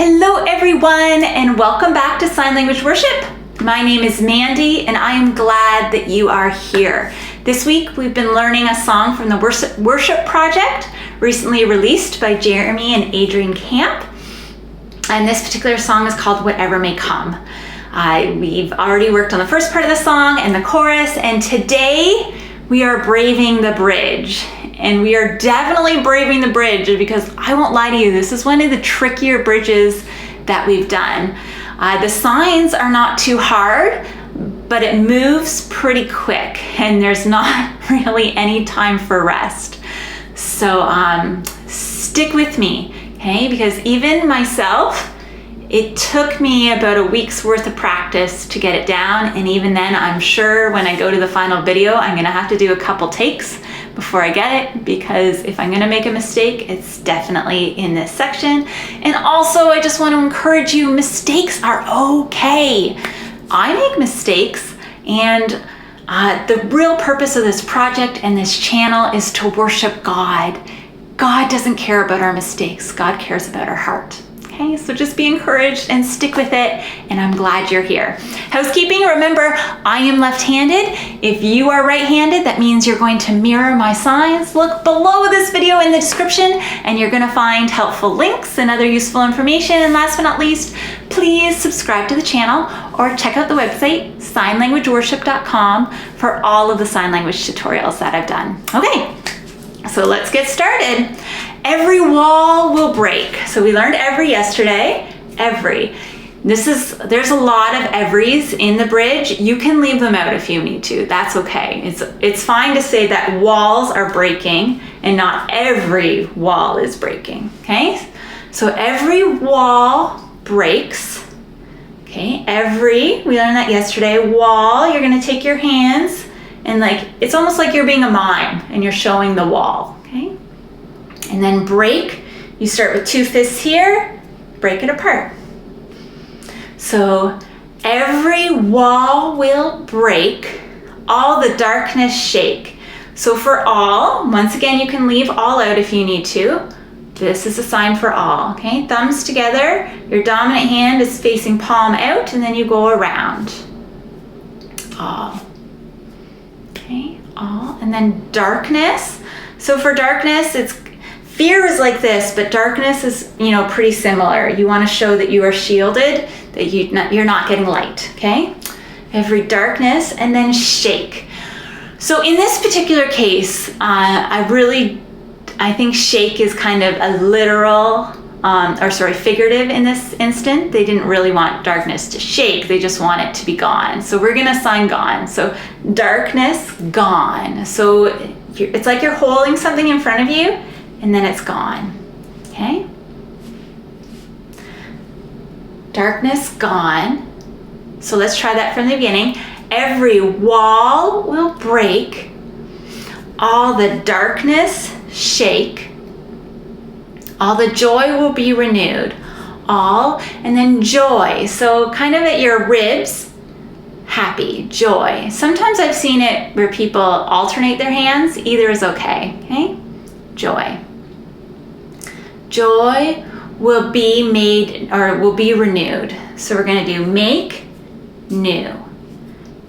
Hello everyone, and welcome back to Sign Language Worship. My name is Mandy, and I am glad that you are here. This week we've been learning a song from the Worship Project, recently released by Jeremy and Adrienne Camp. And this particular song is called Whatever May Come. We've already worked on the first part of the song and the chorus, and today we are braving the bridge. And we are definitely braving the bridge because I won't lie to you, this is one of the trickier bridges that we've done. The signs are not too hard, but it moves pretty quick and there's not really any time for rest. So stick with me, okay? Because even myself, it took me about a week's worth of practice to get it down. And even then, I'm sure when I go to the final video, I'm gonna have to do a couple takes before I get it, because if I'm gonna make a mistake, it's definitely in this section. And also, I just want to encourage you, mistakes are okay. I make mistakes, and the real purpose of this project and this channel is to worship God. God doesn't care about our mistakes. God cares about our heart. Okay, so just be encouraged and stick with it, and I'm glad you're here. Housekeeping, remember, I am left-handed. If you are right-handed, that means you're going to mirror my signs. Look below this video in the description, and you're gonna find helpful links and other useful information. And last but not least, please subscribe to the channel or check out the website, signlanguageworship.com, for all of the sign language tutorials that I've done. Okay, so let's get started. Every wall will break. So we learned every yesterday. Every. There's a lot of everys in the bridge. You can leave them out if you need to. That's okay. It's fine to say that walls are breaking and not every wall is breaking. Okay? So every wall breaks. Okay? We learned that yesterday. Wall, you're gonna take your hands and it's almost like you're being a mime and you're showing the wall. Okay? And then break, you start with two fists here, break it apart. So every wall will break, all the darkness shake. So for all, once again, you can leave all out if you need to. This is a sign for all, okay? Thumbs together, your dominant hand is facing palm out, and then you go around. All. Okay, all. And then darkness. So for darkness, fear is like this, but darkness is, pretty similar. You want to show that you are shielded, that you're not getting light, okay? Every darkness, and then shake. So in this particular case, I think shake is kind of a literal, figurative in this instant. They didn't really want darkness to shake, they just want it to be gone. So we're gonna sign gone. So darkness, gone. So it's like you're holding something in front of you, and then it's gone, okay? Darkness, gone. So let's try that from the beginning. Every wall will break, all the darkness shake, all the joy will be renewed, all, and then joy. So kind of at your ribs, happy, joy. Sometimes I've seen it where people alternate their hands. Either is okay, okay? Joy. Joy will be made, or will be renewed. So we're gonna do make, new.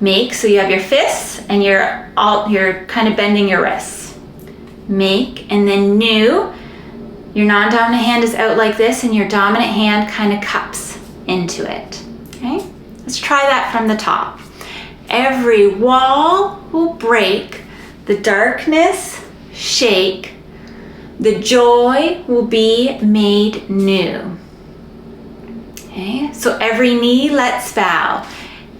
Make, so you have your fists and you're kind of bending your wrists. Make, and then new, your non-dominant hand is out like this and your dominant hand kind of cups into it, okay? Let's try that from the top. Every wall will break, the darkness shake, the joy will be made new. Okay, so every knee, let's bow.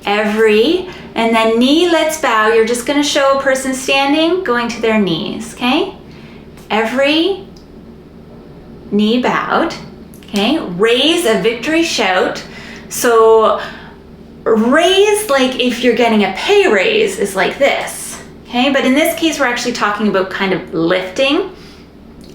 Every, and then knee, let's bow. You're just gonna show a person standing, going to their knees, okay? Every knee bowed, okay? Raise a victory shout. So raise, like if you're getting a pay raise, is like this, okay? But in this case, we're actually talking about kind of lifting.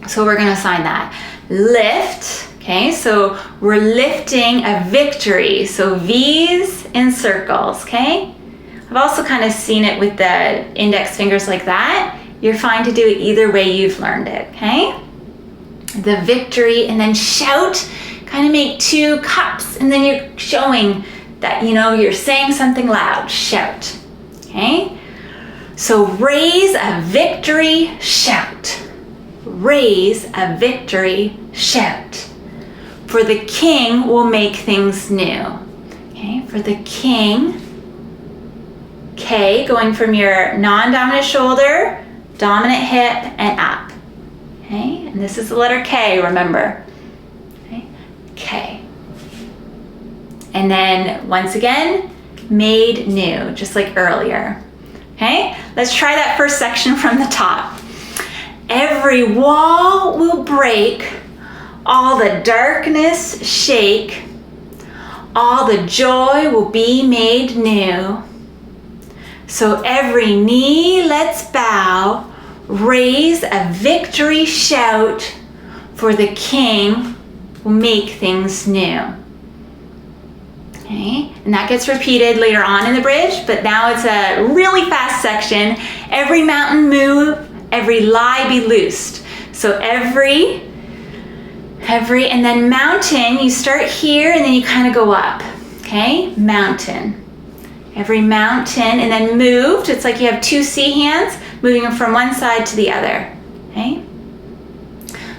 So we're gonna sign that. Lift, okay? So we're lifting a victory. So V's in circles, okay? I've also kind of seen it with the index fingers like that. You're fine to do it either way you've learned it, okay? The victory, and then shout kind of make two cups, and then you're showing that, you're saying something loud. Shout. Okay? So raise a victory shout. Raise a victory shout. For the King will make things new. Okay? For the King. K, going from your non-dominant shoulder, dominant hip, and up. Okay? And this is the letter K, remember. Okay? K. And then, once again, made new, just like earlier. Okay? Let's try that first section from the top. Every wall will break, all the darkness shake, all the joy will be made new. So every knee let's bow, raise a victory shout, for the King will make things new. Okay, and that gets repeated later on in the bridge, but now it's a really fast section. Every mountain move, every lie be loosed. So every, and then mountain, you start here and then you kind of go up. Okay, mountain. Every mountain, and then moved. It's like you have two C hands moving them from one side to the other. Okay?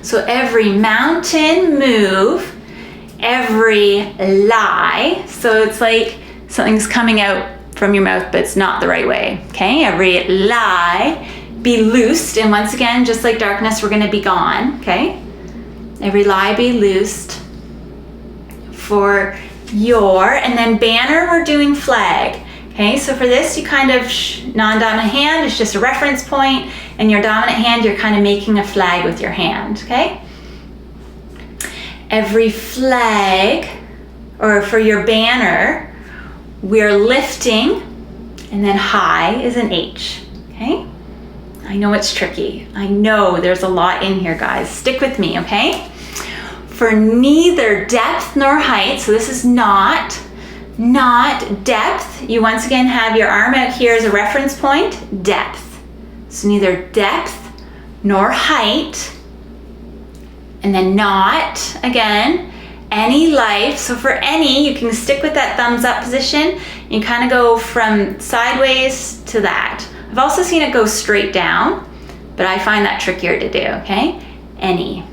So every mountain move, every lie. So it's like something's coming out from your mouth, but it's not the right way. Okay? Every lie be loosed. And once again, just like darkness, we're going to be gone. Okay? Every lie be loosed for your, and then banner, we're doing flag. Okay, so for this, you kind of, non-dominant hand is just a reference point, and your dominant hand, you're kind of making a flag with your hand, okay? Every flag, or for your banner, we're lifting, and then high is an H, okay? I know it's tricky. I know there's a lot in here, guys. Stick with me, okay? For neither depth nor height, so this is not depth. You once again have your arm out here as a reference point, depth. So neither depth nor height. And then not, again, any life. So for any, you can stick with that thumbs up position. You kind of go from sideways to that. I've also seen it go straight down, but I find that trickier to do, okay? Any.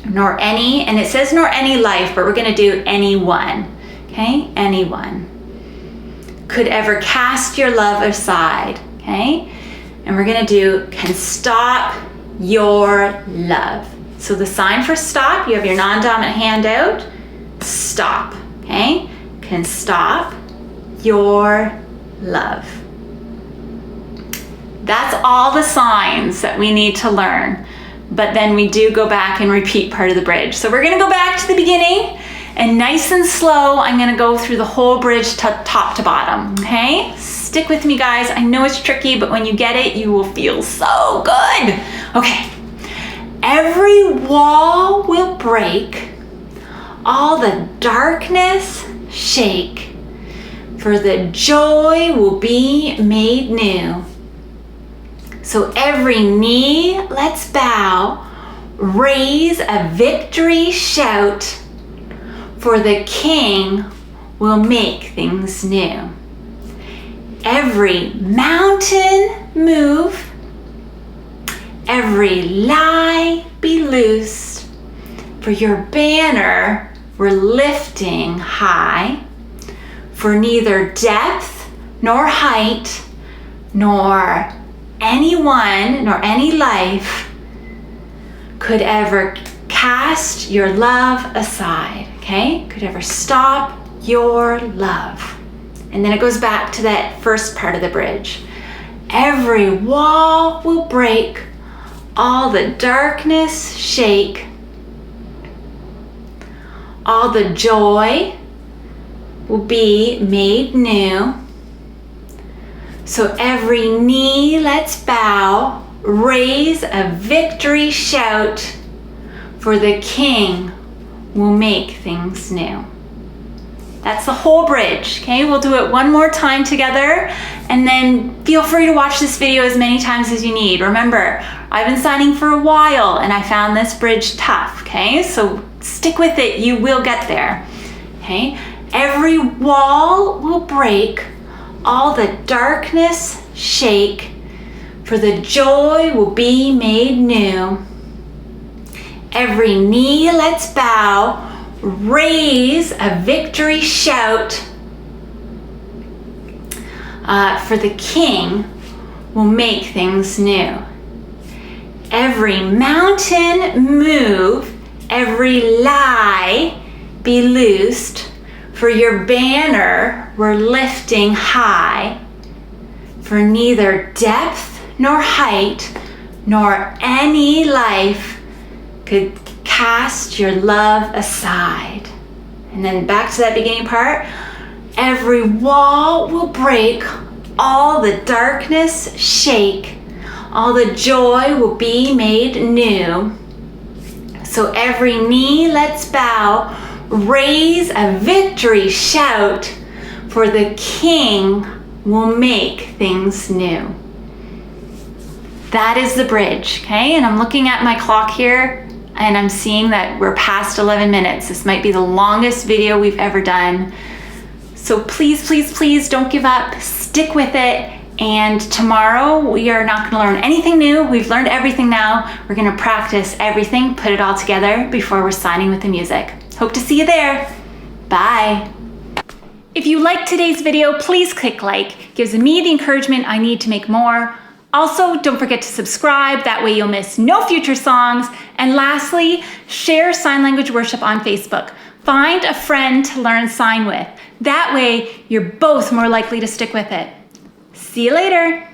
Nor any, and it says nor any life, but we're gonna do anyone. Okay, anyone could ever cast your love aside, okay? And we're gonna do can stop your love. So the sign for stop, you have your non-dominant hand out, stop, okay? Can stop your love. That's all the signs that we need to learn, but then we do go back and repeat part of the bridge. So we're gonna go back to the beginning, and nice and slow, I'm gonna go through the whole bridge top to bottom, okay? Stick with me, guys. I know it's tricky, but when you get it, you will feel so good. Okay. Every wall will break, all the darkness shake, for the joy will be made new. So every knee let's bow, raise a victory shout, for the King will make things new. Every mountain move, every lie be loosed, for your banner we're lifting high, for neither depth nor height, nor anyone, nor any life could ever cast your love aside, okay? Could ever stop your love. And then it goes back to that first part of the bridge. Every wall will break, all the darkness shake, all the joy will be made new. So every knee let's bow, raise a victory shout, for the King will make things new. That's the whole bridge, okay? We'll do it one more time together, and then feel free to watch this video as many times as you need. Remember, I've been signing for a while and I found this bridge tough, okay? So stick with it, you will get there, okay? Every wall will break, all the darkness shake, for the joy will be made new. Every knee let's bow, raise a victory shout, for the King will make things new. Every mountain move, every lie be loosed, for your banner we're lifting high, for neither depth nor height nor any life could cast your love aside. And then back to that beginning part. Every wall will break, all the darkness shake, all the joy will be made new. So every knee let's bow, raise a victory shout, for the King will make things new. That is the bridge, okay? And I'm looking at my clock here, and I'm seeing that we're past 11 minutes. This might be the longest video we've ever done. So please, please, please don't give up. Stick with it. And tomorrow we are not gonna learn anything new. We've learned everything now. We're gonna practice everything, put it all together before we're signing with the music. Hope to see you there. Bye. If you liked today's video, please click like. It gives me the encouragement I need to make more. Also, don't forget to subscribe, that way you'll miss no future songs. And lastly, share Sign Language Worship on Facebook. Find a friend to learn sign with. That way, you're both more likely to stick with it. See you later.